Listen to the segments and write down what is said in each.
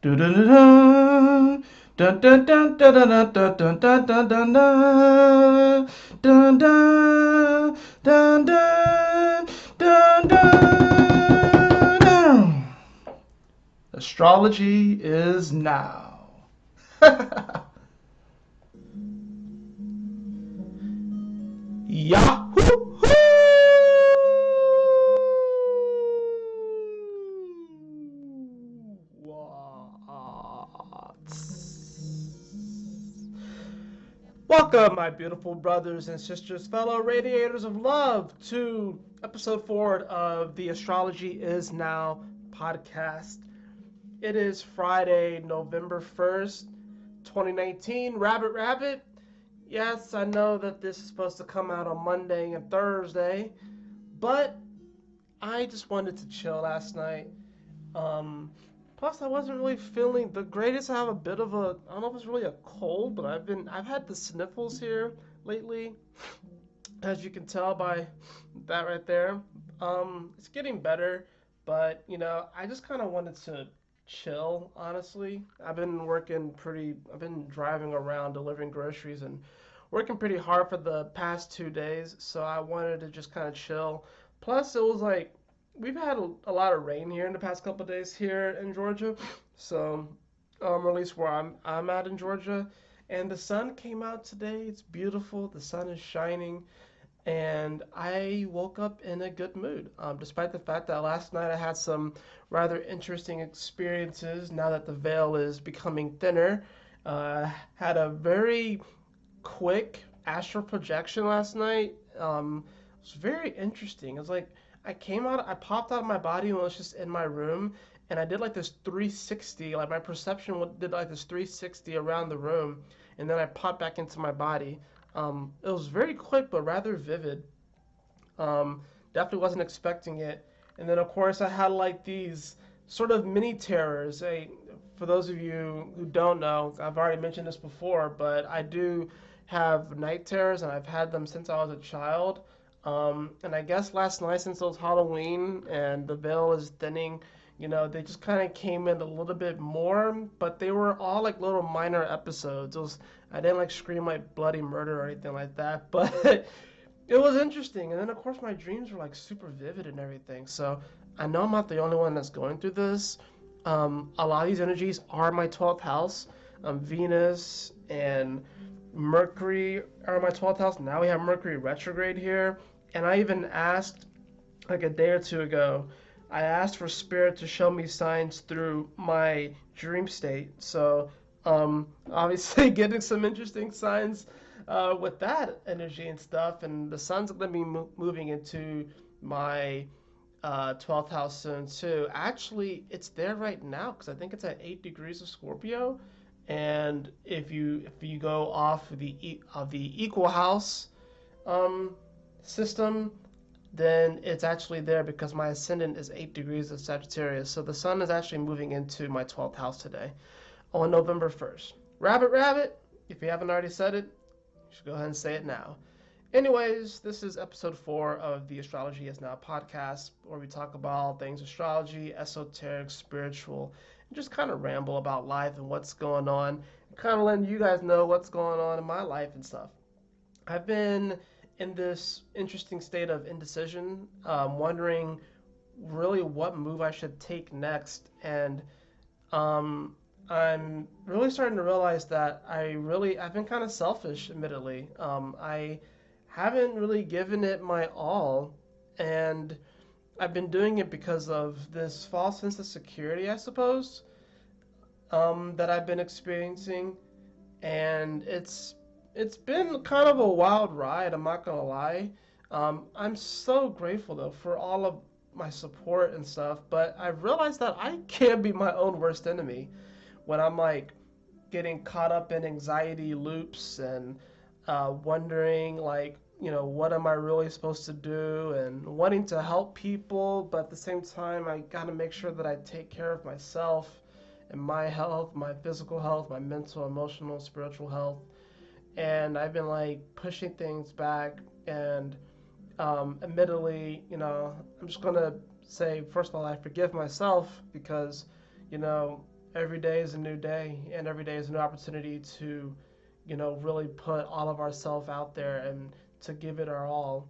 Do do do do. Dun dun dun dun dun dun dun dun dun dun dun dun dun dun dun dun dun. Astrology is now. Yahoo! What? Welcome, my beautiful brothers and sisters, fellow radiators of love, to episode 4 of the Astrology is Now podcast. It is Friday, November 1st, 2019. Rabbit, rabbit. Yes, I know that this is supposed to come out on Monday and Thursday, but I just wanted to chill last night. Um, Plus, I wasn't really feeling the greatest. I have a bit of a, I don't know if it's really a cold, but I've had the sniffles here lately, as you can tell by that right there. It's getting better, but I just kind of wanted to chill, honestly. I've been driving around delivering groceries and working pretty hard for the past 2 days, so I wanted to just kind of chill. Plus, it was like we've had a lot of rain here in the past couple of days here in Georgia, so at least where I'm at in Georgia, and the sun came out today. It's beautiful. The sun is shining, and I woke up in a good mood, despite the fact that last night I had some rather interesting experiences. Now that the veil is becoming thinner, had a very quick astral projection last night. It was very interesting. It was like I popped out of my body and was just in my room, and I did like this 360. Like my perception did like this 360 around the room, and then I popped back into my body. It was very quick but rather vivid. Definitely wasn't expecting it. And then of course I had like these sort of mini terrors. For those of you who don't know, I've already mentioned this before, but I do have night terrors, and I've had them since I was a child. And I guess last night, since it was Halloween and the veil is thinning, they just kind of came in a little bit more, but they were all like little minor episodes. I didn't like scream like bloody murder or anything like that, but it was interesting. And then of course my dreams were like super vivid and everything. So I know I'm not the only one that's going through this. A lot of these energies are my 12th house. Venus and Mercury are in my 12th house. Now we have Mercury retrograde here. And I even asked, like a day or two ago, I asked for Spirit to show me signs through my dream state. So, obviously, getting some interesting signs with that energy and stuff. And the sun's going to be moving into my 12th house soon, too. Actually, it's there right now because I think it's at 8 degrees of Scorpio. And if you go off of the equal house um, system, then it's actually there because my ascendant is 8 degrees of Sagittarius. So the sun is actually moving into my 12th house today on November 1st. Rabbit, rabbit, if you haven't already said it, you should go ahead and say it now. Anyways, this is episode 4 of the Astrology is Now podcast, where we talk about all things astrology, esoteric, spiritual, and just kind of ramble about life and what's going on, and kind of letting you guys know what's going on in my life and stuff. I've been in this interesting state of indecision, wondering really what move I should take next, and I'm really starting to realize that I've been kind of selfish, admittedly. I haven't really given it my all, and I've been doing it because of this false sense of security, I suppose, that I've been experiencing, and it's been kind of a wild ride. I'm not gonna lie. I'm so grateful though for all of my support and stuff, but I've realized that I can be my own worst enemy when I'm like getting caught up in anxiety loops and wondering like what am I really supposed to do, and wanting to help people, but at the same time I gotta make sure that I take care of myself and my health, my physical health, my mental, emotional, spiritual health. And I've been like pushing things back, and admittedly, I'm just gonna say first of all I forgive myself because you know every day is a new day, and every day is a new opportunity to, really put all of ourselves out there and to give it our all.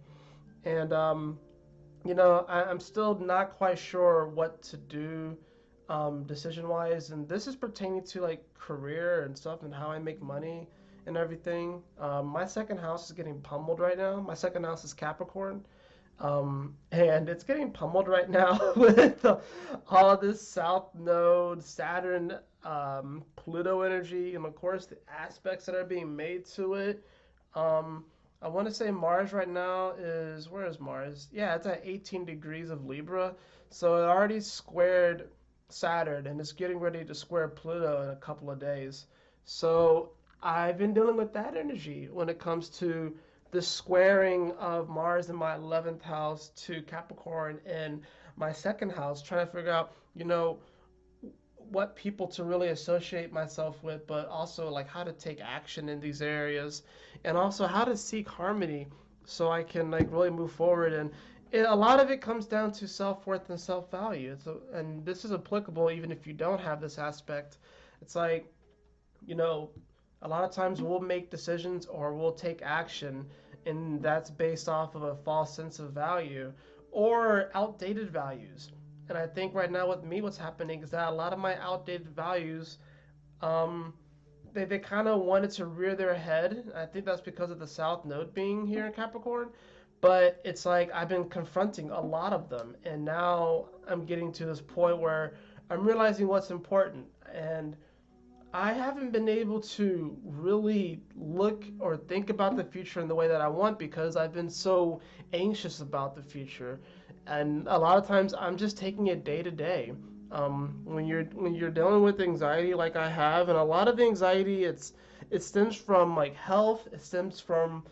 And I'm still not quite sure what to do, decision wise, and this is pertaining to like career and stuff and how I make money and everything. My second house is getting pummeled right now. My second house is Capricorn. And it's getting pummeled right now with all of this South Node, Saturn, Pluto energy, and of course the aspects that are being made to it. Um, I want to say Mars right now is, where is Mars? Yeah, it's at 18 degrees of Libra. So it already squared Saturn and it's getting ready to square Pluto in a couple of days. So I've been dealing with that energy when it comes to the squaring of Mars in my 11th house to Capricorn in my second house, trying to figure out, what people to really associate myself with, but also like how to take action in these areas, and also how to seek harmony so I can like really move forward. And a lot of it comes down to self-worth and self-value. And this is applicable even if you don't have this aspect. It's like, you know, a lot of times we'll make decisions or we'll take action, and that's based off of a false sense of value or outdated values. And I think right now with me, what's happening is that a lot of my outdated values, um, they kind of wanted to rear their head. I think that's because of the South Node being here in Capricorn. But it's like I've been confronting a lot of them, and now I'm getting to this point where I'm realizing what's important. And I haven't been able to really look or think about the future in the way that I want because I've been so anxious about the future, and a lot of times I'm just taking it day to day. When you're dealing with anxiety like I have, and a lot of the anxiety, it stems from like health. It stems from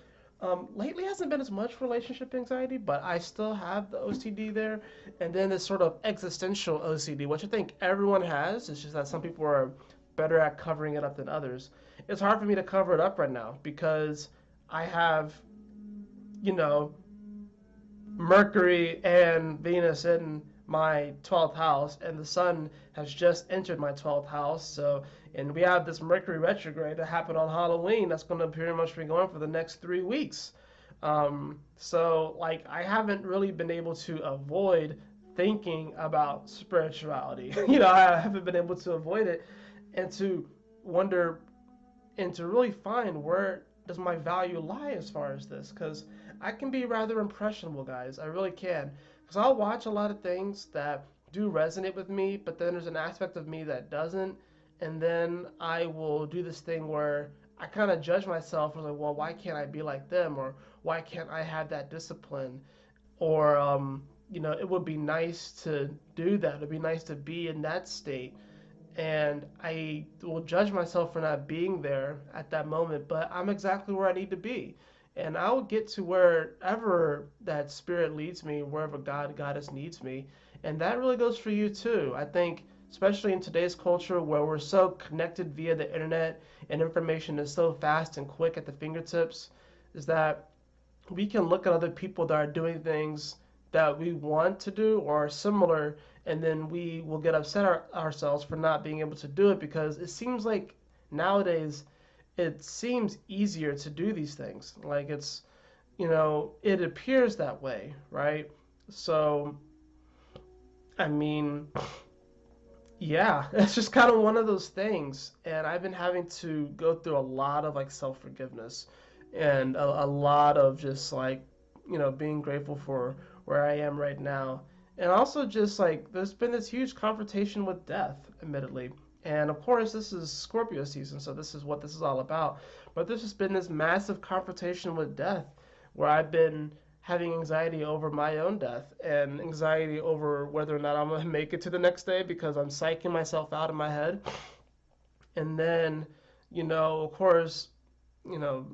lately hasn't been as much relationship anxiety, but I still have the OCD there, and then this sort of existential OCD, which I think everyone has. It's just that some people are better at covering it up than others. It's hard for me to cover it up right now because I have, you know, Mercury and Venus in my 12th house, and the Sun has just entered my 12th house. So, and we have this Mercury retrograde that happened on Halloween. That's going to pretty much be going for the next 3 weeks. So, like, I haven't really been able to avoid thinking about spirituality. I haven't been able to avoid it and to wonder and to really find where does my value lie as far as this, because I can be rather impressionable, guys. I really can, because I'll watch a lot of things that do resonate with me, but then there's an aspect of me that doesn't, and then I will do this thing where I kind of judge myself. I was like, well, why can't I be like them, or why can't I have that discipline, or it would be nice to do that. It'd be nice to be in that state, and I will judge myself for not being there at that moment, but I'm exactly where I need to be. And I'll get to wherever that spirit leads me, wherever God, Goddess needs me. And that really goes for you too. I think, especially in today's culture where we're so connected via the internet and information is so fast and quick at the fingertips, is that we can look at other people that are doing things that we want to do or are similar, and then we will get upset ourselves for not being able to do it because it seems like nowadays it seems easier to do these things. Like it appears that way, right? So, I mean, yeah, it's just kind of one of those things. And I've been having to go through a lot of like self forgiveness and a lot of just like, being grateful for where I am right now. And also just like there's been this huge confrontation with death, admittedly. And of course, this is Scorpio season, so this is what this is all about. But there's just been this massive confrontation with death where I've been having anxiety over my own death and anxiety over whether or not I'm going to make it to the next day because I'm psyching myself out in my head. And then, of course, you know,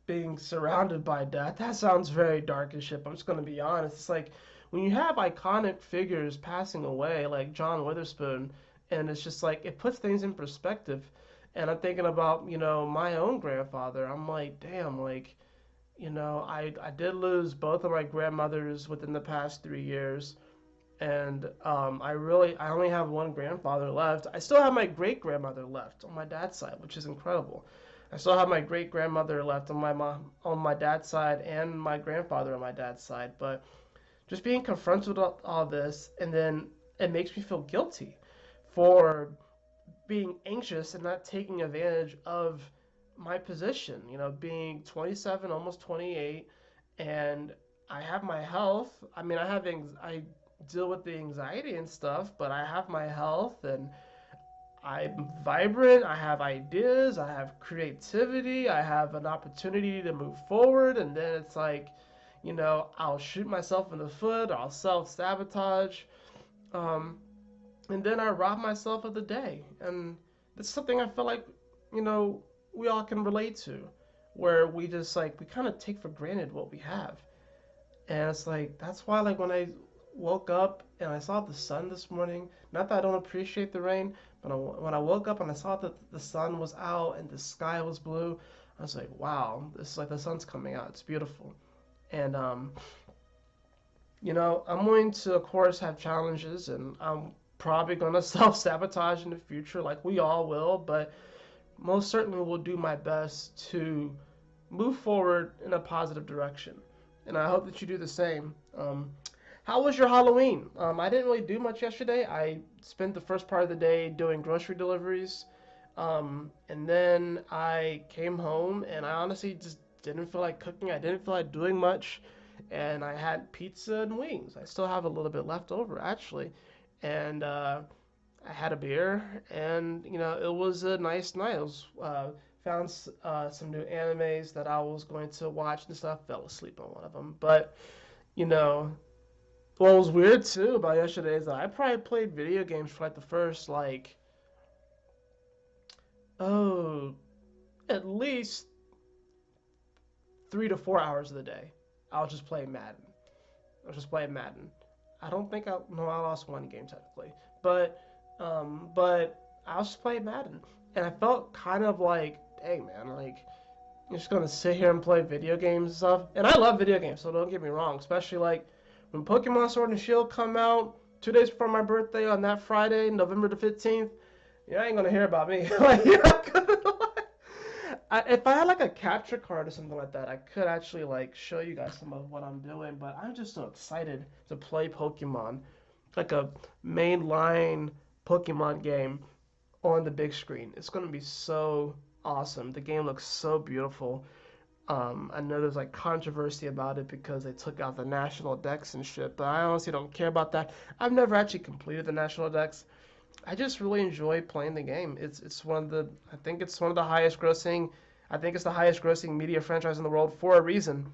being surrounded by death. That sounds very dark as shit. I'm just gonna be honest. It's like when you have iconic figures passing away, like John Witherspoon, and it's just like it puts things in perspective. And I'm thinking about, my own grandfather. I'm like, damn, like, I did lose both of my grandmothers within the past 3 years, And I only have one grandfather left. I still have my great grandmother left on my dad's side, which is incredible. I still have my great grandmother left on my dad's side and my grandfather on my dad's side. But just being confronted with all this, and then it makes me feel guilty for being anxious and not taking advantage of my position. You know, being 27, almost 28, and I have my health. I mean, I deal with the anxiety and stuff, but I have my health and I'm vibrant. I have ideas. I have creativity. I have an opportunity to move forward. And then it's like, you know, I'll shoot myself in the foot. Or I'll self sabotage. Um, and then I rob myself of the day. And that's something I feel like, you know, we all can relate to, where we just like, we kind of take for granted what we have. And it's like, that's why, like, when I woke up and I saw the sun this morning, not that I don't appreciate the rain, but when I woke up and I saw that the sun was out and the sky was blue, I was like, wow, this is like the sun's coming out. It's beautiful. And, you know, I'm going to, of course, have challenges, and I'm probably going to self sabotage in the future, like we all will, but most certainly will do my best to move forward in a positive direction. And I hope that you do the same. How was your Halloween? I didn't really do much yesterday. I spent the first part of the day doing grocery deliveries. And then I came home and I honestly just didn't feel like cooking. I didn't feel like doing much. And I had pizza and wings. I still have a little bit left over, actually. And I had a beer, and you know, it was a nice night. I was found some new animes that I was going to watch and stuff. Fell asleep on one of them, but you know, what was weird too about yesterday is that I probably played video games for like the first like oh at least 3 to 4 hours of the day. I was just playing Madden. I was just playing Madden. I don't think I no I lost one game technically, but I was just playing Madden, and I felt kind of like, dang man, like you're just gonna sit here and play video games and stuff. And I love video games, so don't get me wrong. Especially like when Pokemon Sword and Shield come out 2 days before my birthday on that Friday, November the 15th. You ain't gonna hear about me. Like, you're not gonna, if I had like a capture card or something like that, I could actually like show you guys some of what I'm doing. But I'm just so excited to play Pokemon, like a mainline Pokemon game on the big screen. It's gonna be so awesome. The game looks so beautiful. I know there's like controversy about it because they took out the national decks and shit, but I honestly don't care about that. I've never actually completed the national decks. I just really enjoy playing the game. It's one of the I think it's one of the highest grossing. I think it's the highest grossing media franchise in the world for a reason.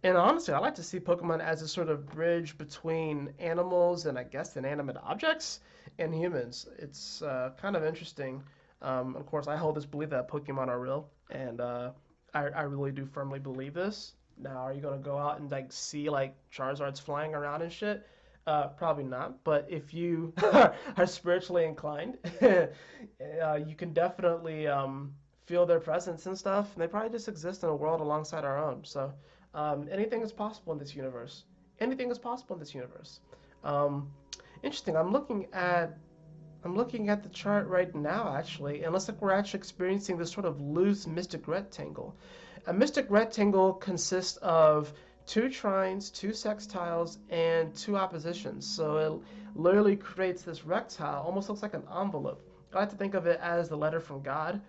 And honestly, I like to see Pokemon as a sort of bridge between animals and I guess inanimate objects and humans. It's kind of interesting. Of course, I hold this belief that Pokemon are real, and I really do firmly believe this. Now, are you gonna go out and like see like Charizards flying around and shit? Probably not. But if you are spiritually inclined, you can definitely feel their presence and stuff. And they probably just exist in a world alongside our own. So anything is possible in this universe. Anything is possible in this universe. Um, Interesting. I'm looking at the chart right now, actually, and it looks like we're actually experiencing this sort of loose mystic rectangle. A mystic rectangle consists of two trines, two sextiles, and two oppositions. So it literally creates this rectile, almost looks like an envelope. I like to think of it as the letter from God,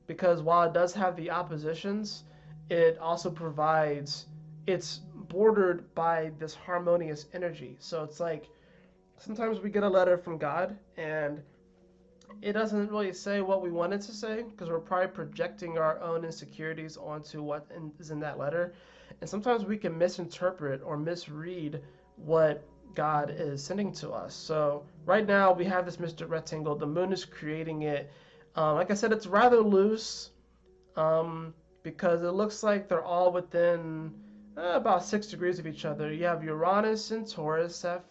because while it does have the oppositions, it also provides, it's bordered by this harmonious energy. So it's like, sometimes we get a letter from God and it doesn't really say what we want it to say because we're probably projecting our own insecurities onto what is in that letter. And sometimes we can misinterpret or misread what God is sending to us. So right now we have this mystic rectangle. The moon is creating it. Like I said, it's rather loose because it looks like they're all within about 6 degrees of each other. You have Uranus and Taurus at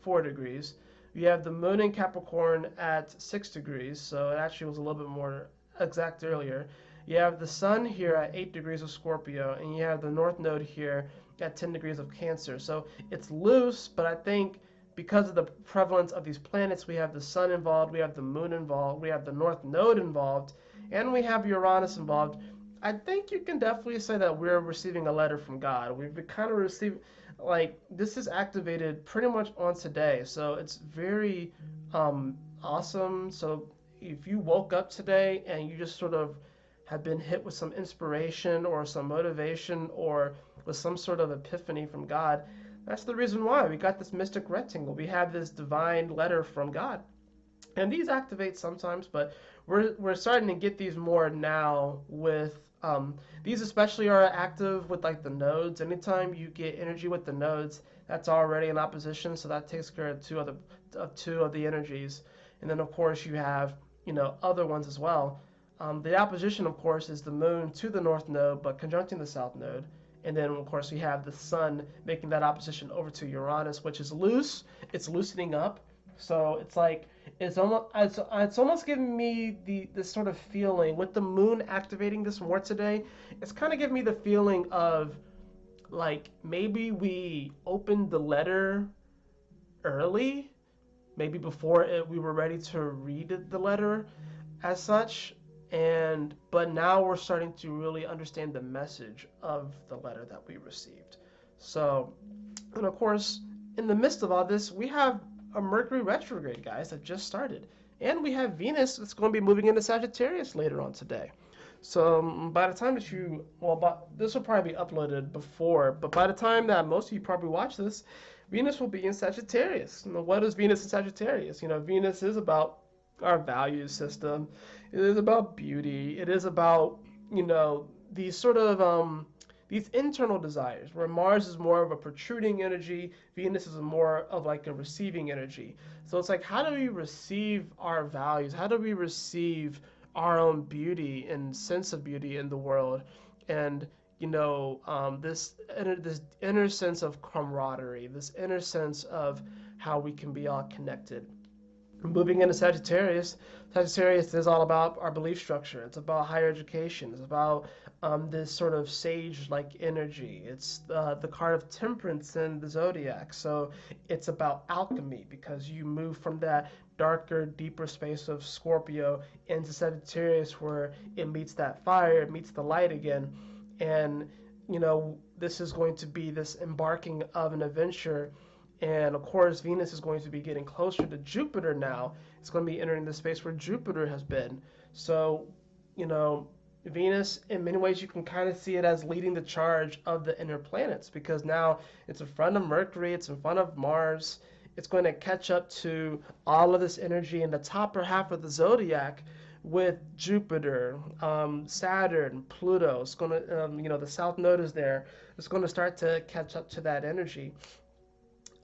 4 degrees. You have the moon in Capricorn at 6 degrees, so it actually was a little bit more exact earlier. You have the sun here at 8 degrees of Scorpio, and you have the north node here at 10 degrees of Cancer. So it's loose, but I think because of the prevalence of these planets, we have the sun involved, we have the moon involved, we have the north node involved, and we have Uranus involved. I think you can definitely say that we're receiving a letter from God. We've been kind of receiving, like, this is activated pretty much on today. So it's very awesome. So if you woke up today and you just sort of have been hit with some inspiration or some motivation or with some sort of epiphany from God, that's the reason why we got this mystic rectangle. We have this divine letter from God. And these activate sometimes, but we're starting to get these more now with these especially are active with like the nodes. Anytime you get energy with the nodes, that's already in opposition, so that takes care of two of the energies. And then of course you have, you know, other ones as well. The opposition, of course, is the moon to the north node, but conjuncting the south node. And then, of course, we have the sun making that opposition over to Uranus, which is loose. It's loosening up. So it's like it's almost giving me this sort of feeling with the moon activating this more today. It's kind of giving me the feeling of like maybe we opened the letter early, maybe before we were ready to read the letter as such, but now we're starting to really understand the message of the letter that we received. So, and of course, in the midst of all this, we have a Mercury retrograde, guys, that just started, and we have Venus that's going to be moving into Sagittarius later on today. So by the time that this will probably be uploaded before, but by the time that most of you probably watch this, Venus will be in Sagittarius. You know, what is Venus in Sagittarius? You know, Venus is about our value system. It is about beauty. It is about, you know, these sort of these internal desires, where Mars is more of a protruding energy, Venus is more of like a receiving energy. So it's like, how do we receive our values? How do we receive our own beauty and sense of beauty in the world? And you know, this inner sense of camaraderie, this inner sense of how we can be all connected. Moving into Sagittarius, Sagittarius is all about our belief structure. It's about higher education. It's about this sort of sage-like energy. It's the card of temperance in the zodiac. So it's about alchemy, because you move from that darker, deeper space of Scorpio into Sagittarius, where it meets that fire, it meets the light again. And, you know, this is going to be this embarking of an adventure. And of course, Venus is going to be getting closer to Jupiter now. It's going to be entering the space where Jupiter has been. So, you know, Venus, in many ways, you can kind of see it as leading the charge of the inner planets, because now it's in front of Mercury, it's in front of Mars. It's going to catch up to all of this energy in the upper half of the zodiac with Jupiter, Saturn, Pluto. It's going to, you know, the south node is there. It's going to start to catch up to that energy.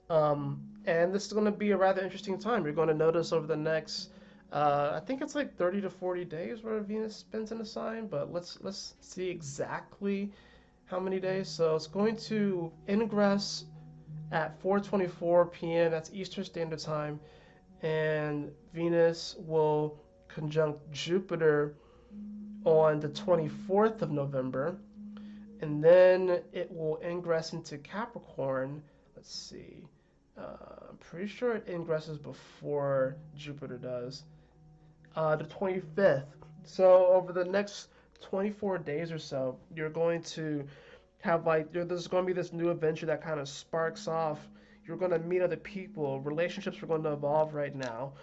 And this is going to be a rather interesting time. You're going to notice over the next, I think it's like 30 to 40 days where Venus spends in a sign, but let's see exactly how many days. So it's going to ingress at 4:24 p.m. That's Eastern Standard Time, and Venus will conjunct Jupiter on the 24th of November, and then it will ingress into Capricorn. Let's see. I'm pretty sure it ingresses before Jupiter does. The 25th. So over the next 24 days or so, you're going to have like, there's going to be this new adventure that kind of sparks off. You're going to meet other people. Relationships are going to evolve right now.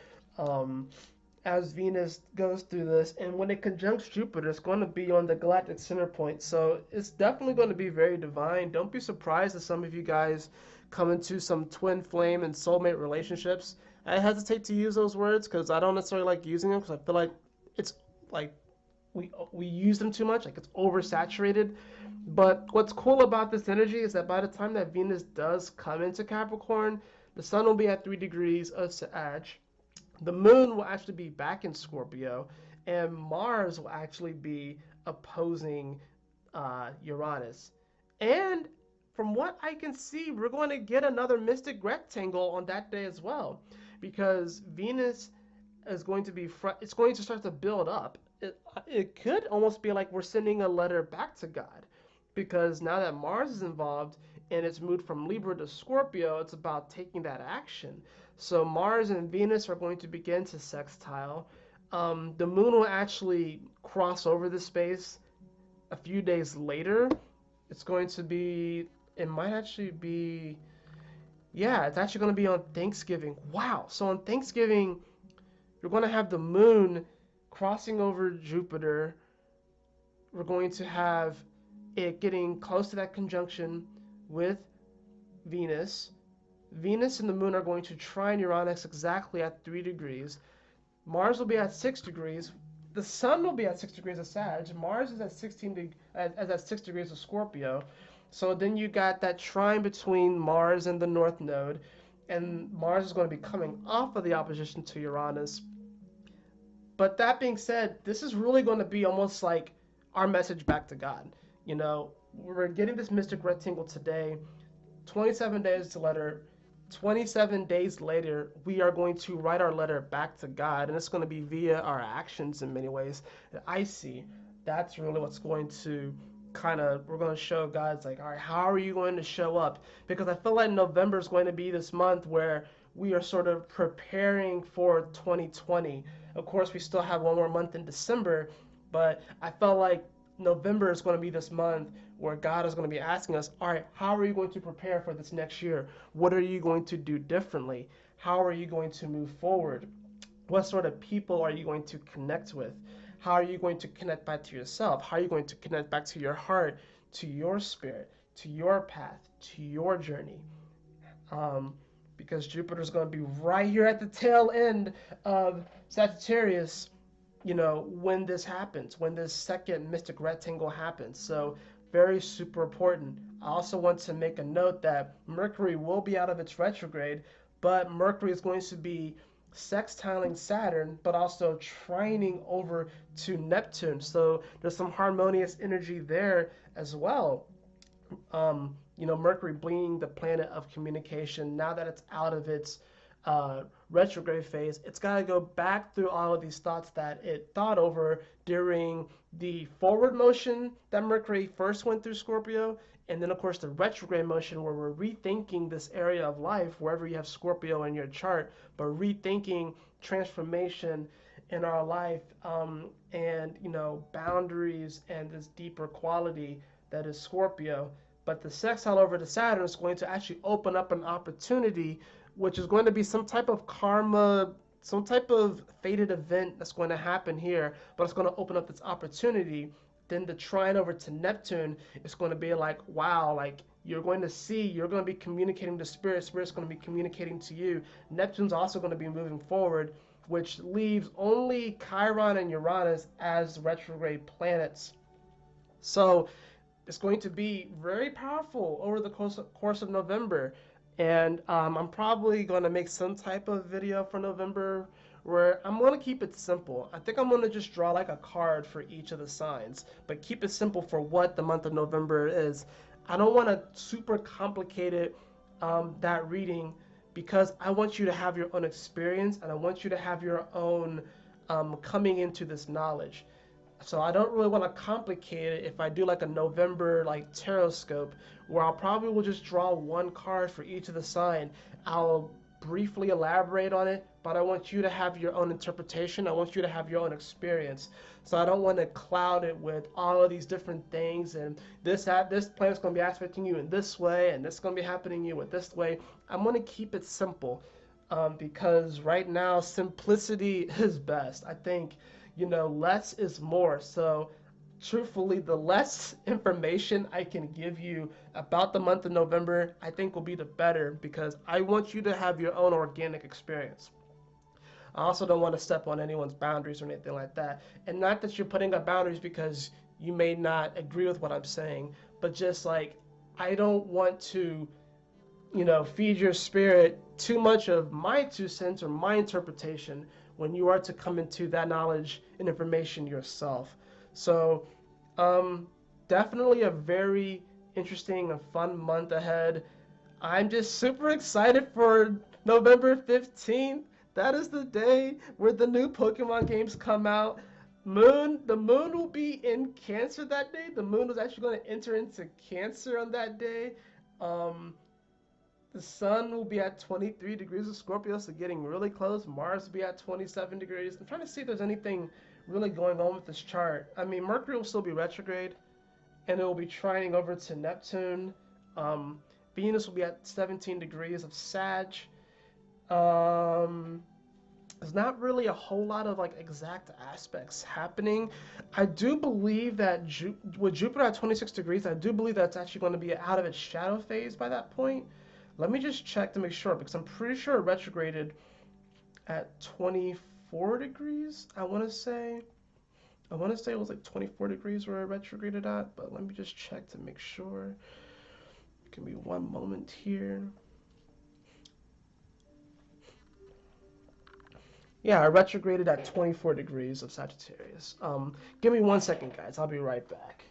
As Venus goes through this, and when it conjuncts Jupiter, it's going to be on the galactic center point. So it's definitely going to be very divine. Don't be surprised if some of you guys come into some twin flame and soulmate relationships. I hesitate to use those words because I don't necessarily like using them, because I feel like it's like we use them too much, like it's oversaturated. But what's cool about this energy is that by the time that Venus does come into Capricorn, the sun will be at 3 degrees of Sag. The moon will actually be back in Scorpio, and Mars will actually be opposing Uranus. And from what I can see, we're going to get another mystic rectangle on that day as well, because Venus is going to be it's going to start to build up. It could almost be like we're sending a letter back to God, because now that Mars is involved, and it's moved from Libra to Scorpio, it's about taking that action. So Mars and Venus are going to begin to sextile. The moon will actually cross over the space a few days later. It's going to be, it might actually be, yeah, it's actually going to be on Thanksgiving. Wow. So on Thanksgiving, you're going to have the moon crossing over Jupiter. We're going to have it getting close to that conjunction with Venus. Venus and the moon are going to trine Uranus exactly at 3 degrees. Mars will be at 6 degrees. The sun will be at 6 degrees of Sag. Mars is at 6 degrees of Scorpio. So then you got that trine between Mars and the North Node, and Mars is going to be coming off of the opposition to Uranus. But that being said, this is really going to be almost like our message back to God. You know, we're getting this mystic rectangle today. 27 days to letter. 27 days later, we are going to write our letter back to God, and it's going to be via our actions in many ways that I see. That's really what's going to we're going to show God's like, all right, how are you going to show up? Because I feel like November is going to be this month where we are sort of preparing for 2020. Of course, we still have one more month in December, but I felt like November is going to be this month where God is going to be asking us, all right, how are you going to prepare for this next year? What are you going to do differently? How are you going to move forward? What sort of people are you going to connect with? How are you going to connect back to yourself? How are you going to connect back to your heart, to your spirit, to your path, to your journey? Because Jupiter is going to be right here at the tail end of Sagittarius, you know, when this happens, when this second mystic rectangle happens. So very super important. I also want to make a note that Mercury will be out of its retrograde, but Mercury is going to be sextiling Saturn, but also trining over to Neptune. So there's some harmonious energy there as well. You know, Mercury being the planet of communication, now that it's out of its retrograde phase, it's got to go back through all of these thoughts that it thought over during the forward motion that Mercury first went through Scorpio, and then of course the retrograde motion where we're rethinking this area of life wherever you have Scorpio in your chart, but rethinking transformation in our life, and you know, boundaries and this deeper quality that is Scorpio. But the sextile over to Saturn is going to actually open up an opportunity, which is going to be some type of karma, some type of fated event that's going to happen here, but it's going to open up this opportunity. Then the trine over to Neptune is going to be like, wow, like you're going to see, you're going to be communicating to Spirit, Spirit's going to be communicating to you. Neptune's also going to be moving forward, which leaves only Chiron and Uranus as retrograde planets. So it's going to be very powerful over the course of November. And I'm probably going to make some type of video for November where I'm going to keep it simple. I think I'm going to just draw like a card for each of the signs, but keep it simple for what the month of November is. I don't want to super complicate it, that reading, because I want you to have your own experience and I want you to have your own coming into this knowledge. So I don't really want to complicate it if I do like a November like tarot scope where I'll probably will just draw one card for each of the sign. I'll briefly elaborate on it, but I want you to have your own interpretation. I want you to have your own experience. So I don't want to cloud it with all of these different things and this planet's going to be aspecting you in this way and this is going to be happening to you with this way. I'm going to keep it simple, because right now simplicity is best. I think, you know, less is more. So truthfully, the less information I can give you about the month of November, I think will be the better, because I want you to have your own organic experience. I also don't want to step on anyone's boundaries or anything like that. And not that you're putting up boundaries because you may not agree with what I'm saying, but just like, I don't want to, you know, feed your spirit too much of my 2 cents or my interpretation when you are to come into that knowledge and information yourself. So definitely a very interesting and fun month ahead. I'm just super excited for November 15th. That is the day where the new Pokemon games come out. The moon will be in Cancer that day. The moon is actually going to enter into Cancer on that day. Um, the sun will be at 23 degrees of Scorpio, so getting really close. Mars will be at 27 degrees. I'm trying to see if there's anything really going on with this chart. I mean, Mercury will still be retrograde, and it will be trining over to Neptune. Um, Venus will be at 17 degrees of Sag. Um, there's not really a whole lot of like exact aspects happening. I do believe that with Jupiter at 26 degrees, I do believe that's actually going to be out of its shadow phase by that point. Let me just check to make sure, because I'm pretty sure it retrograded at 24 degrees. I want to say it was like 24 degrees where it retrograded at, but let me just check to make sure. Give me one moment here. Yeah, I retrograded at 24 degrees of Sagittarius. Give me 1 second, guys. I'll be right back.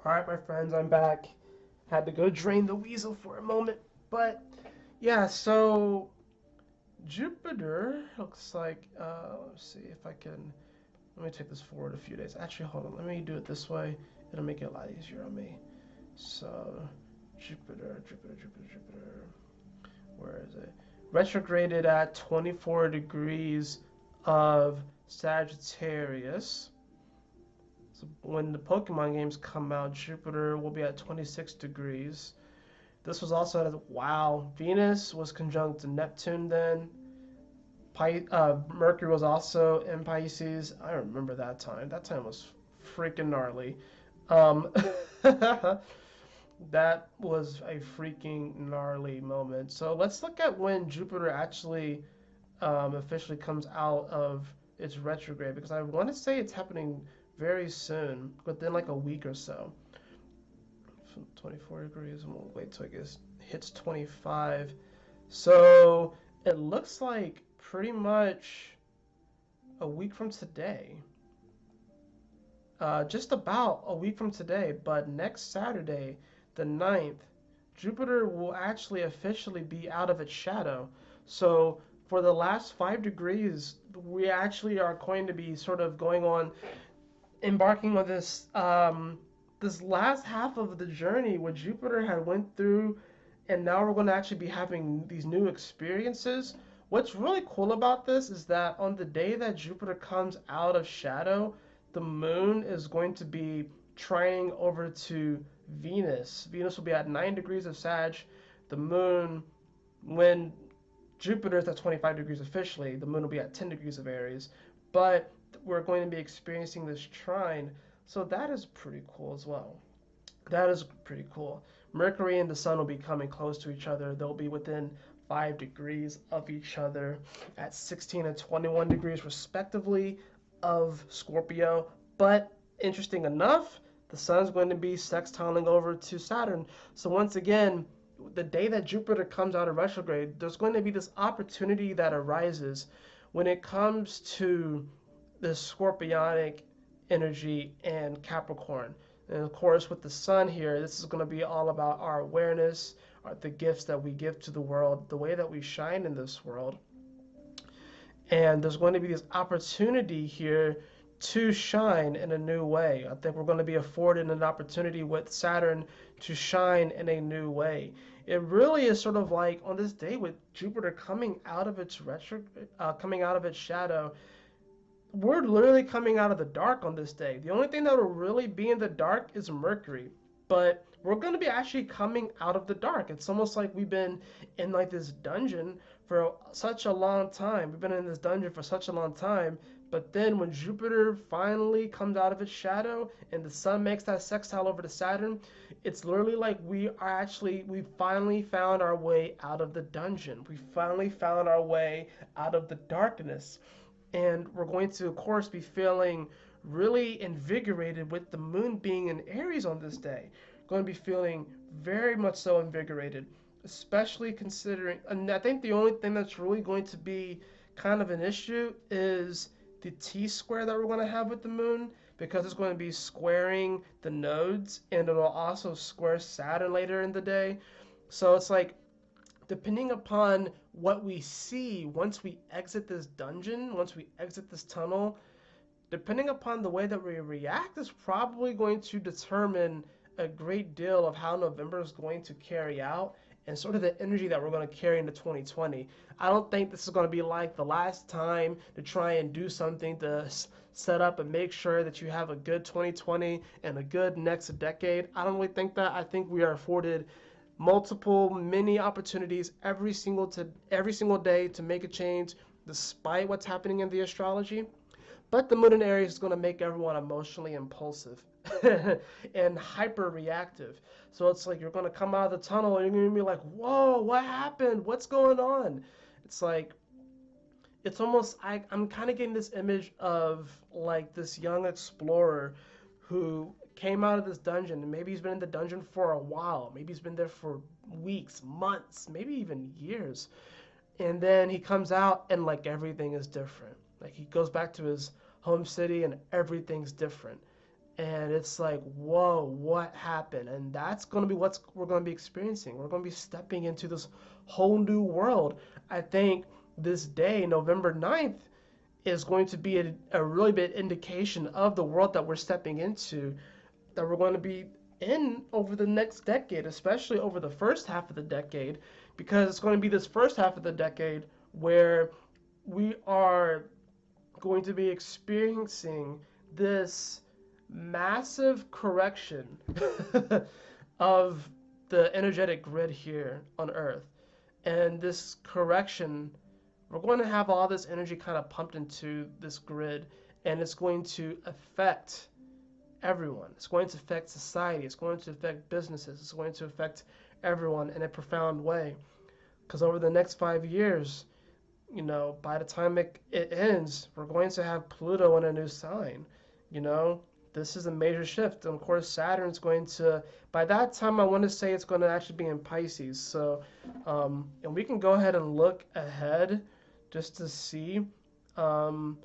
All right, my friends, I'm back. Had to go drain the weasel for a moment, but yeah. So Jupiter looks like. Let's see if I can. Let me take this forward a few days. Actually, hold on. Let me do it this way. It'll make it a lot easier on me. So Jupiter. Where is it? Retrograded at 24 degrees of Sagittarius. So when the Pokemon games come out, Jupiter will be at 26 degrees. This was also at, wow, Venus was conjunct to Neptune then. Mercury was also in Pisces. I remember that time. That time was freaking gnarly. Um, that was a freaking gnarly moment. So let's look at when Jupiter actually officially comes out of its retrograde, because I want to say it's happening very soon, within like a week or so. 24 degrees, and we'll wait till it hits 25. So it looks like pretty much a week from today. Just about a week from today, but next Saturday, the 9th, Jupiter will actually officially be out of its shadow. So for the last 5 degrees, we actually are going to be sort of embarking on this last half of the journey what Jupiter had went through, and now we're going to actually be having these new experiences. What's really cool about this is that on the day that Jupiter comes out of shadow, the moon is going to be trining over to Venus. Venus will be at 9 degrees of Sag. The moon, when Jupiter is at 25 degrees officially, the moon will be at 10 degrees of Aries. But we're going to be experiencing this trine, so that is pretty cool as well. That is pretty cool. Mercury and the sun will be coming close to each other. They'll be within 5 degrees of each other at 16 and 21 degrees respectively of Scorpio. But interesting enough, the sun's going to be sextiling over to Saturn. So once again, the day that Jupiter comes out of retrograde, there's going to be this opportunity that arises when it comes to the scorpionic energy and Capricorn. And of course, with the sun here, this is going to be all about our awareness, the gifts that we give to the world, the way that we shine in this world. And there's going to be this opportunity here to shine in a new way. I think we're going to be afforded an opportunity with Saturn to shine in a new way. It really is sort of like on this day with Jupiter coming out of its shadow. We're literally coming out of the dark on this day. The only thing that will really be in the dark is Mercury, but we're going to be actually coming out of the dark. It's almost like we've been in like this dungeon for such a long time. We've been in this dungeon for such a long time. But then when Jupiter finally comes out of its shadow and the sun makes that sextile over to Saturn, it's literally like we finally found our way out of the dungeon. We finally found our way out of the darkness. And we're going to, of course, be feeling really invigorated with the moon being in Aries on this day. Going to be feeling very much so invigorated, especially considering, and I think the only thing that's really going to be kind of an issue is the T-square that we're going to have with the moon, because it's going to be squaring the nodes, and it'll also square Saturn later in the day. So it's like, depending upon what we see once we exit this dungeon, once we exit this tunnel, depending upon the way that we react is probably going to determine a great deal of how November is going to carry out and sort of the energy that we're going to carry into 2020. I don't think this is going to be like the last time to try and do something to set up and make sure that you have a good 2020 and a good next decade. I don't really think that. I think we are afforded many opportunities every single day to make a change despite what's happening in the astrology. But the moon in Aries is going to make everyone emotionally impulsive and hyper reactive. So it's like you're going to come out of the tunnel and you're going to be like, whoa, what happened? What's going on? It's like, it's almost, I'm kind of getting this image of like this young explorer who came out of this dungeon, and maybe he's been in the dungeon for a while. Maybe he's been there for weeks, months, maybe even years. And then he comes out and like everything is different. Like he goes back to his home city and everything's different. And it's like, whoa, what happened? And that's going to be what we're going to be experiencing. We're going to be stepping into this whole new world. I think this day, November 9th, is going to be a really big indication of the world that we're stepping into, that we're going to be in over the next decade, especially over the first half of the decade, because it's going to be this first half of the decade where we are going to be experiencing this massive correction of the energetic grid here on Earth. And this correction, we're going to have all this energy kind of pumped into this grid, and it's going to affect everyone. It's going to affect society. It's going to affect businesses. It's going to affect everyone in a profound way. Because over the next 5 years, you know, by the time it ends, we're going to have Pluto in a new sign. You know, this is a major shift. And of course, Saturn's going to, by that time, I want to say it's going to actually be in Pisces. So, and we can go ahead and look ahead just to see, come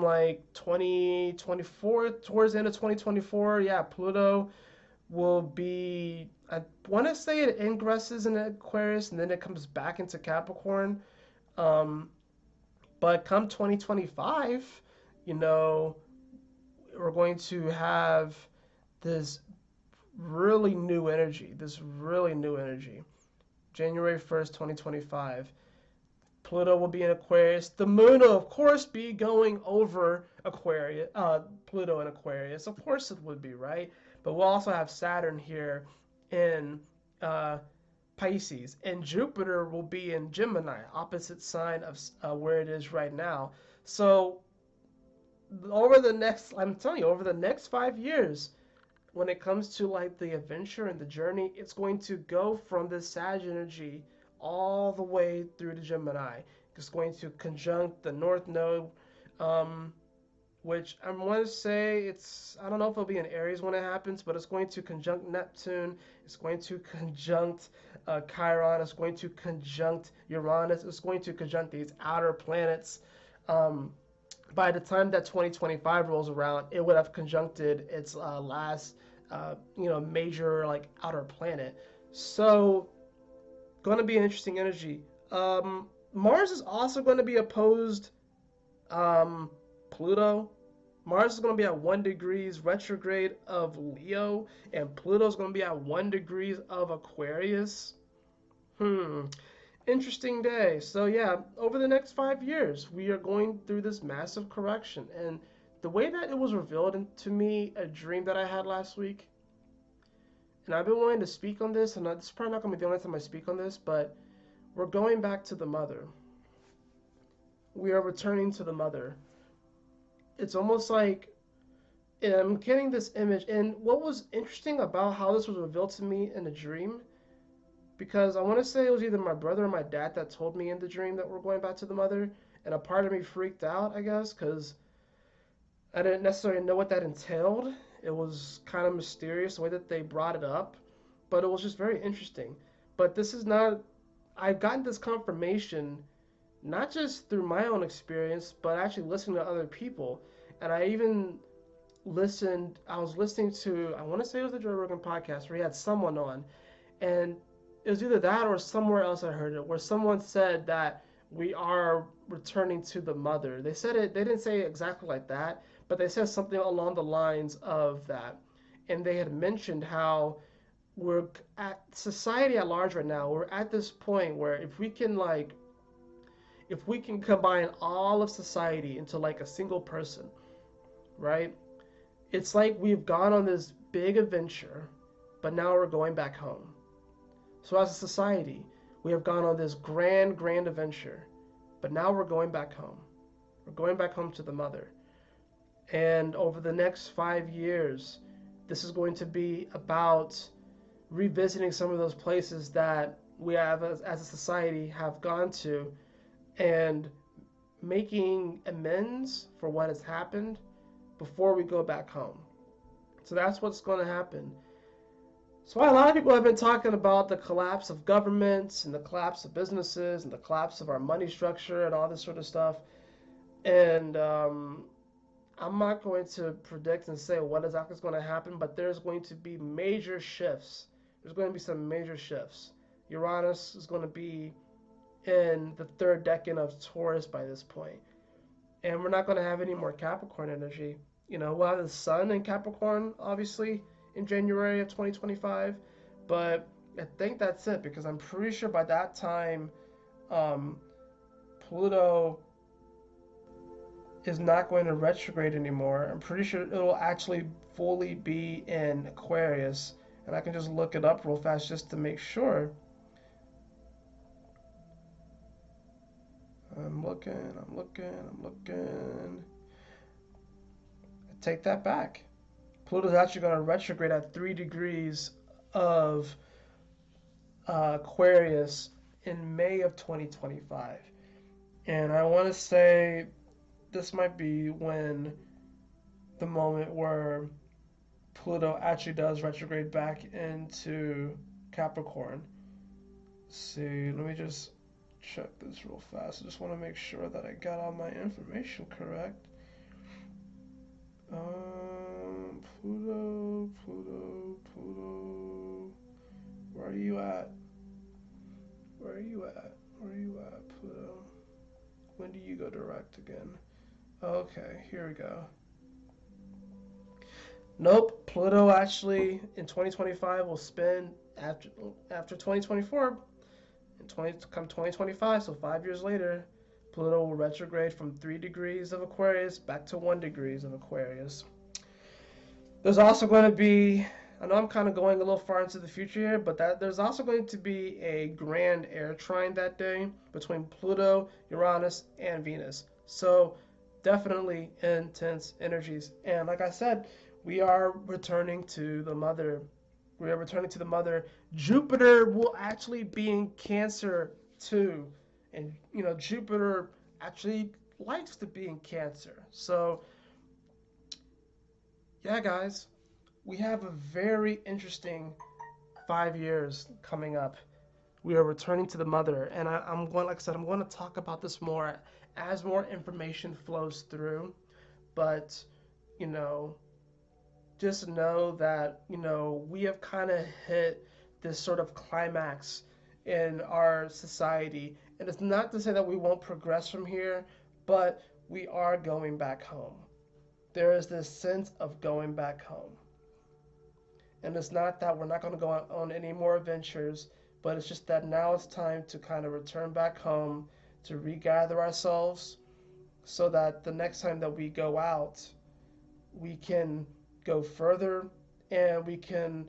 like 2024, towards the end of 2024, yeah, Pluto will be, I want to say it ingresses in Aquarius and then it comes back into Capricorn. But come 2025, you know, we're going to have this really new energy, January 1st, 2025. Pluto will be in Aquarius. The moon will, of course, be going over Aquarius, Pluto in Aquarius. Of course it would be, right? But we'll also have Saturn here in Pisces. And Jupiter will be in Gemini, opposite sign of where it is right now. So over the next, I'm telling you, over the next 5 years, when it comes to like the adventure and the journey, it's going to go from the Sag energy all the way through to Gemini. It's going to conjunct the North Node, which I want to say I don't know if it'll be in Aries when it happens, but it's going to conjunct Neptune. It's going to conjunct Chiron. It's going to conjunct Uranus. It's going to conjunct these outer planets. By the time that 2025 rolls around, it would have conjuncted its last, major like outer planet. So, going to be an interesting energy. Mars is also going to be opposed Pluto. Mars is going to be at 1 degrees retrograde of Leo, and Pluto is going to be at 1 degrees of Aquarius. Interesting day. So yeah, over the next 5 years, we are going through this massive correction. And the way that it was revealed to me, a dream that I had last week, And I've been wanting to speak on this, and this is probably not going to be the only time I speak on this, but we're going back to the mother. We are returning to the mother. It's almost like I'm getting this image. And what was interesting about how this was revealed to me in a dream, because I want to say it was either my brother or my dad that told me in the dream that we're going back to the mother, and a part of me freaked out, I guess, because I didn't necessarily know what that entailed. It was kind of mysterious the way that they brought it up, but it was just very interesting. But this is not, I've gotten this confirmation not just through my own experience, but actually listening to other people. And I even I was listening to, I want to say it was the Joe Rogan podcast where he had someone on, and it was either that or somewhere else I heard it, where someone said that we are returning to the mother. They said it, they didn't say it exactly like that, but they said something along the lines of that. And they had mentioned how we're at society at large right now, we're at this point where if we can combine all of society into like a single person, right? It's like we've gone on this big adventure, but now we're going back home. So as a society, we have gone on this grand adventure, but now we're going back home. We're going back home to the mother. And over the next 5 years, this is going to be about revisiting some of those places that we have as a society have gone to and making amends for what has happened before we go back home. So that's what's going to happen. So a lot of people have been talking about the collapse of governments and the collapse of businesses and the collapse of our money structure and all this sort of stuff. And I'm not going to predict and say what exactly is going to happen, but there's going to be major shifts. There's going to be some major shifts. Uranus is going to be in the third decan of Taurus by this point. And we're not going to have any more Capricorn energy. We'll have the sun in Capricorn, obviously, in January of 2025. But I think that's it, because I'm pretty sure by that time, Pluto is not going to retrograde anymore. I'm pretty sure it'll actually fully be in Aquarius. And I can just look it up real fast just to make sure. I'm looking. I take that back. Pluto's actually going to retrograde at 3 degrees of Aquarius in May of 2025. And I want to say this might be when the moment where Pluto actually does retrograde back into Capricorn. Let's see, let me just check this real fast. I just want to make sure that I got all my information correct. Pluto. Where are you at? Pluto? When do you go direct again? Okay, here we go. Nope, Pluto actually in 2025 will spend after 2024. Come 2025, so 5 years later, Pluto will retrograde from 3 degrees of Aquarius back to 1 degrees of Aquarius. There's also going to be, I know I'm kind of going a little far into the future here, but there's also going to be a grand air trine that day between Pluto, Uranus, and Venus. So definitely intense energies. And like I said, we are returning to the mother. Jupiter will actually be in Cancer too. And, Jupiter actually likes to be in Cancer. So, yeah, guys, we have a very interesting 5 years coming up. We are returning to the mother. And I'm going to talk about this more as more information flows through. But, just know that, we have kind of hit this sort of climax in our society. And it's not to say that we won't progress from here, but we are going back home. There is this sense of going back home. And it's not that we're not going to go on any more adventures, but it's just that now it's time to kind of return back home, to regather ourselves, so that the next time that we go out, we can go further and we can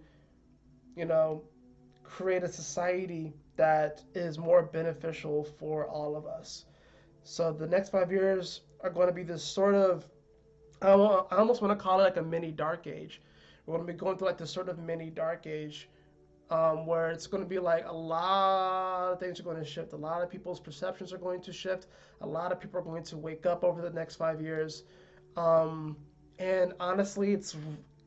you know, create a society that is more beneficial for all of us. So the next 5 years are going to be this sort of, I almost want to call it like a mini dark age. We're going to be going through like this sort of mini dark age, where it's going to be like a lot of things are going to shift. A lot of people's perceptions are going to shift. A lot of people are going to wake up over the next 5 years. Um, and honestly, it's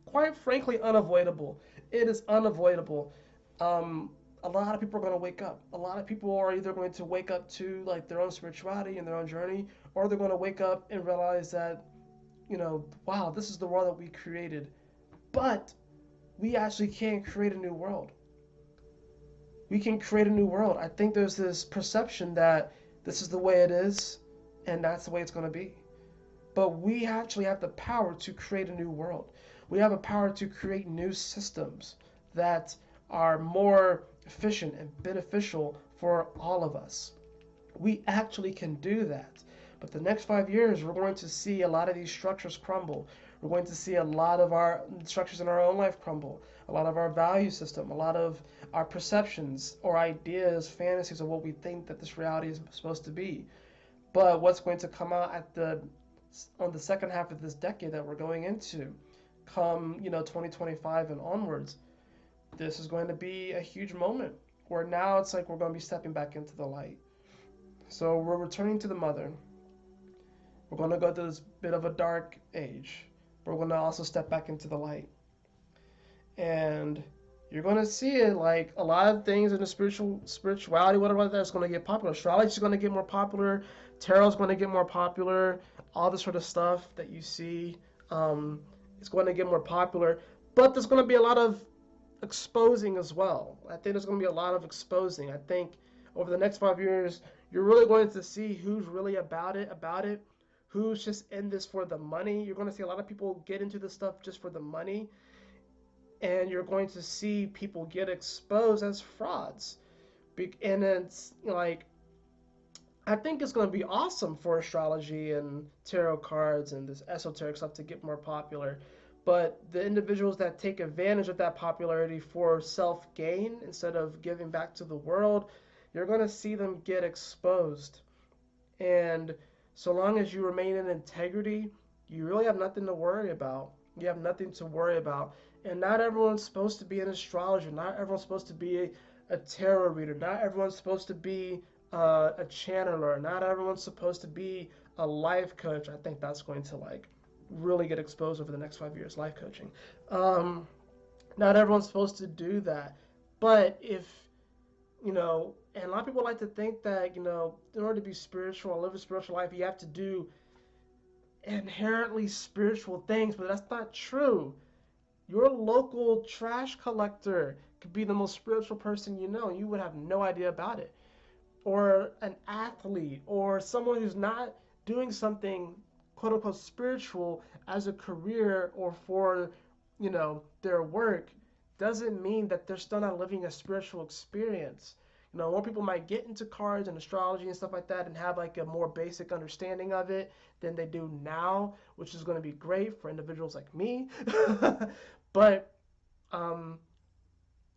quite frankly unavoidable. It is unavoidable. A lot of people are going to wake up. A lot of people are either going to wake up to like their own spirituality and their own journey, or they're going to wake up and realize that, wow, this is the world that we created. But we actually can't create a new world. We can create a new world. I think there's this perception that this is the way it is and that's the way it's going to be. But we actually have the power to create a new world. We have a power to create new systems that are more efficient and beneficial for all of us. We actually can do that. But the next 5 years, we're going to see a lot of these structures crumble. We're going to see a lot of our structures in our own life crumble, a lot of our value system, a lot of our perceptions or ideas, fantasies of what we think that this reality is supposed to be. But what's going to come out on the second half of this decade that we're going into, come 2025 and onwards, this is going to be a huge moment where now it's like we're going to be stepping back into the light. So we're returning to the mother. We're going to go through this bit of a dark age. We're going to also step back into the light. And you're going to see it like a lot of things in the spirituality, whatever that's going to get popular. Astrology is going to get more popular. Tarot is going to get more popular. All this sort of stuff that you see is going to get more popular. But there's going to be a lot of exposing as well. I think there's going to be a lot of exposing. I think over the next 5 years, you're really going to see who's really about it, who's just in this for the money. You're going to see a lot of people get into this stuff just for the money, and you're going to see people get exposed as frauds. And it's like, I think it's going to be awesome for astrology and tarot cards and this esoteric stuff to get more popular. But the individuals that take advantage of that popularity for self-gain instead of giving back to the world, you're going to see them get exposed. And so long as you remain in integrity, you really have nothing to worry about. You have nothing to worry about. And not everyone's supposed to be an astrologer. Not everyone's supposed to be a tarot reader. Not everyone's supposed to be a channeler. Not everyone's supposed to be a life coach. I think that's going to like really get exposed over the next 5 years, life coaching. Not everyone's supposed to do that. But if, and a lot of people like to think that, in order to be spiritual or live a spiritual life, you have to do inherently spiritual things, but that's not true. Your local trash collector could be the most spiritual person you know, and you would have no idea about it. Or an athlete, or someone who's not doing something quote unquote spiritual as a career or for, their work, doesn't mean that they're still not living a spiritual experience. More people might get into cards and astrology and stuff like that and have like a more basic understanding of it than they do now, which is going to be great for individuals like me. But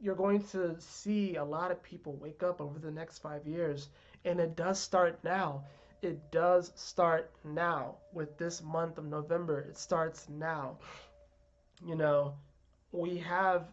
you're going to see a lot of people wake up over the next 5 years, and it does start now. It does start now with this month of November. It starts now. We have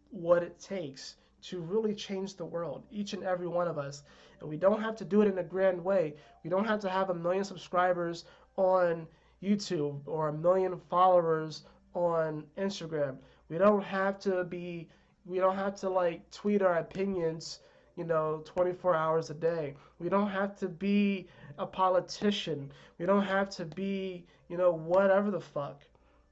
what it takes to really change the world, each and every one of us. And we don't have to do it in a grand way. We don't have to have 1 million subscribers on YouTube or 1 million followers on Instagram. We don't have to like tweet our opinions, 24 hours a day. We don't have to be a politician. We don't have to be, whatever the fuck.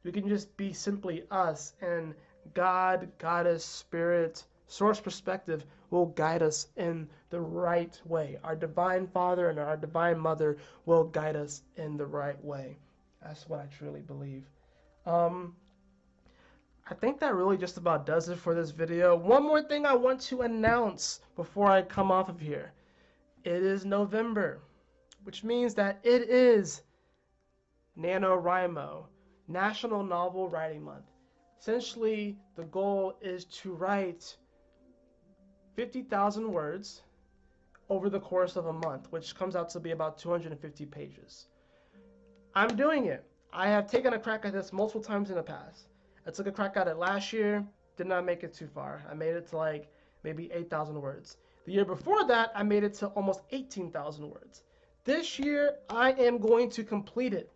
We can just be simply us, and God, Goddess, Spirit, Source Perspective will guide us in the right way. Our Divine Father and our Divine Mother will guide us in the right way. That's what I truly believe. I think that really just about does it for this video. One more thing I want to announce before I come off of here. It is November, which means that it is NaNoWriMo, National Novel Writing Month. Essentially, the goal is to write 50,000 words over the course of a month, which comes out to be about 250 pages. I'm doing it. I have taken a crack at this multiple times in the past. I took a crack at it last year, did not make it too far. I made it to like maybe 8,000 words. The year before that, I made it to almost 18,000 words. This year, I am going to complete it.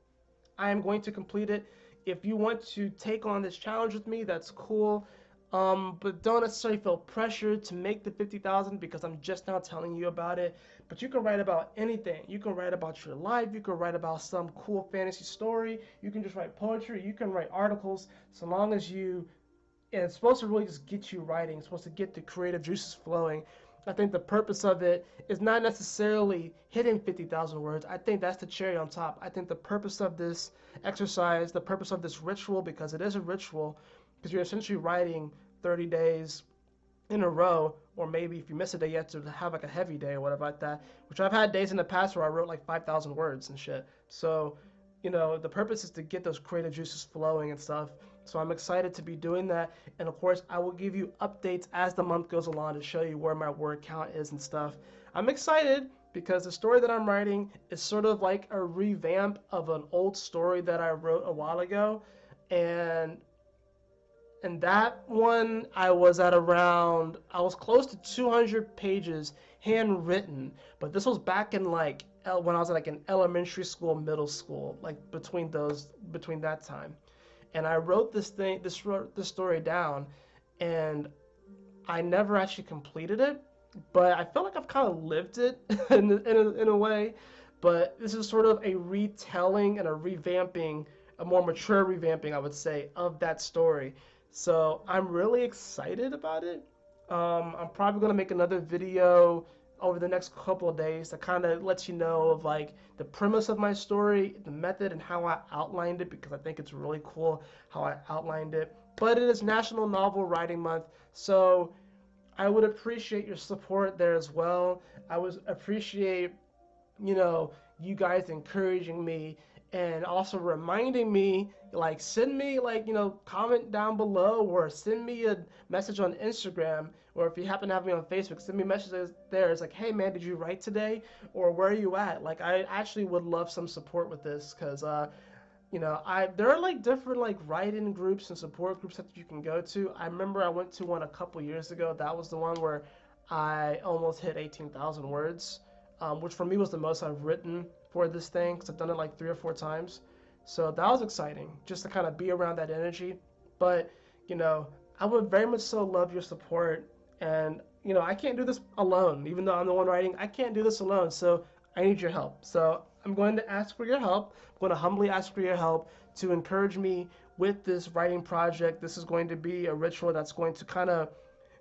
I am going to complete it. If you want to take on this challenge with me, that's cool. But don't necessarily feel pressured to make the 50,000 because I'm just now telling you about it. But you can write about anything. You can write about your life. You can write about some cool fantasy story. You can just write poetry. You can write articles. So long as you, and it's supposed to really just get you writing. It's supposed to get the creative juices flowing. I think the purpose of it is not necessarily hitting 50,000 words. I think that's the cherry on top. I think the purpose of this exercise, the purpose of this ritual, because it is a ritual, because you're essentially writing 30 days in a row, or maybe if you miss a day, you have to have like a heavy day or whatever like that, which I've had days in the past where I wrote like 5,000 words and shit. So, you know, the purpose is to get those creative juices flowing and stuff. So I'm excited to be doing that. And of course, I will give you updates as the month goes along to show you where my word count is and stuff. I'm excited because the story that I'm writing is sort of like a revamp of an old story that I wrote a while ago. And that one, I was close to 200 pages handwritten, but this was back in like when I was like in elementary school, middle school, like between that time. And I wrote this story down, and I never actually completed it, but I feel like I've kind of lived it in a way. But this is sort of a retelling and a revamping, a more mature revamping, I would say, of that story. So I'm really excited about it. I'm probably going to make another video over the next couple of days that kind of lets you know of like the premise of my story, the method, and how I outlined it, because I think it's really cool how I outlined it. But it is National Novel Writing Month, so I would appreciate your support there as well. I would appreciate, you know, you guys encouraging me and also reminding me, like send me like, you know, comment down below or send me a message on Instagram, or if you happen to have me on Facebook, send me messages there. It's like, hey man, did you write today? Or where are you at? Like I actually would love some support with this, because you know, there are like different like writing groups and support groups that you can go to. I remember I went to one a couple years ago. That was the one where I almost hit 18,000 words, which for me was the most I've written for this thing, because I've done it like 3 or 4 times. So that was exciting, just to kind of be around that energy. But, you know, I would very much so love your support. And, you know, I can't do this alone. Even though I'm the one writing, I can't do this alone. So I need your help. So I'm going to ask for your help. I'm going to humbly ask for your help to encourage me with this writing project. This is going to be a ritual that's going to kind of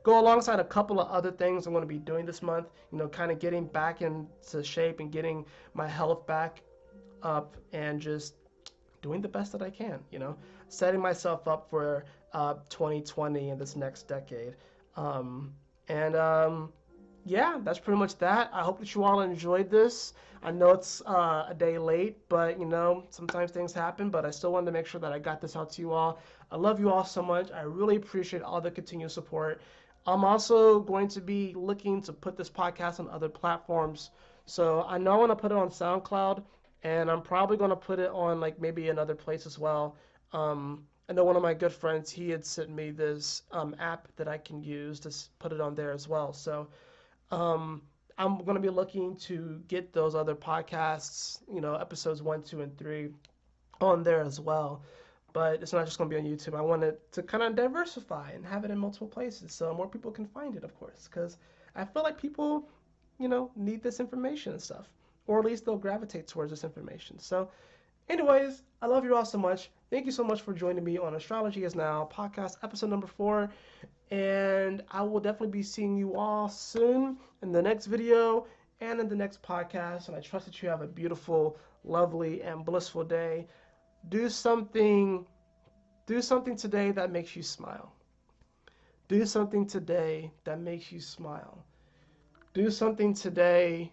go alongside a couple of other things I'm going to be doing this month. You know, kind of getting back into shape and getting my health back up and just doing the best that I can, you know, setting myself up for 2020 and this next decade. Yeah, that's pretty much that. I hope that you all enjoyed this. I know it's a day late, but, you know, sometimes things happen, but I still wanted to make sure that I got this out to you all. I love you all so much. I really appreciate all the continued support. I'm also going to be looking to put this podcast on other platforms. So I know I want to put it on SoundCloud, and I'm probably going to put it on like maybe another place as well. I know one of my good friends, he had sent me this app that I can use to put it on there as well. So I'm going to be looking to get those other podcasts, you know, episodes 1, 2, and 3 on there as well. But it's not just going to be on YouTube. I want it to kind of diversify and have it in multiple places so more people can find it, of course, because I feel like people, you know, need this information and stuff, or at least they'll gravitate towards this information. So anyways, I love you all so much. Thank you so much for joining me on Astrology Is Now podcast episode number 4. And I will definitely be seeing you all soon in the next video and in the next podcast. And I trust that you have a beautiful, lovely, and blissful day. Do something today that makes you smile. Do something today that makes you smile. Do something today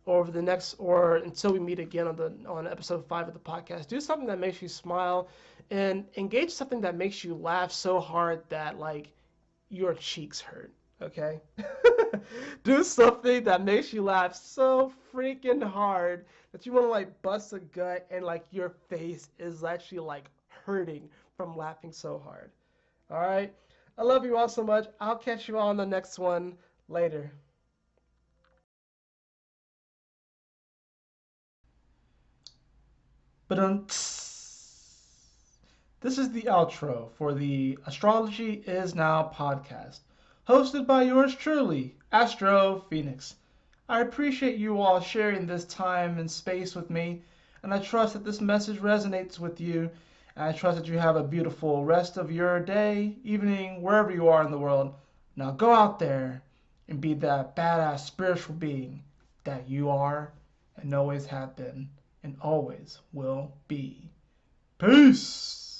over the next, or until we meet again on episode 5 of the podcast, do something that makes you smile, and engage something that makes you laugh so hard that like your cheeks hurt. Okay? Do something that makes you laugh so freaking hard that you want to like bust a gut and like your face is actually like hurting from laughing so hard. All right? I love you all so much. I'll catch you all on the next one later. But this is the outro for the Astrology Is Now podcast, hosted by yours truly, Astro Fenixx. I appreciate you all sharing this time and space with me, and I trust that this message resonates with you, and I trust that you have a beautiful rest of your day, evening, wherever you are in the world. Now go out there and be that badass spiritual being that you are and always have been and always will be. Peace!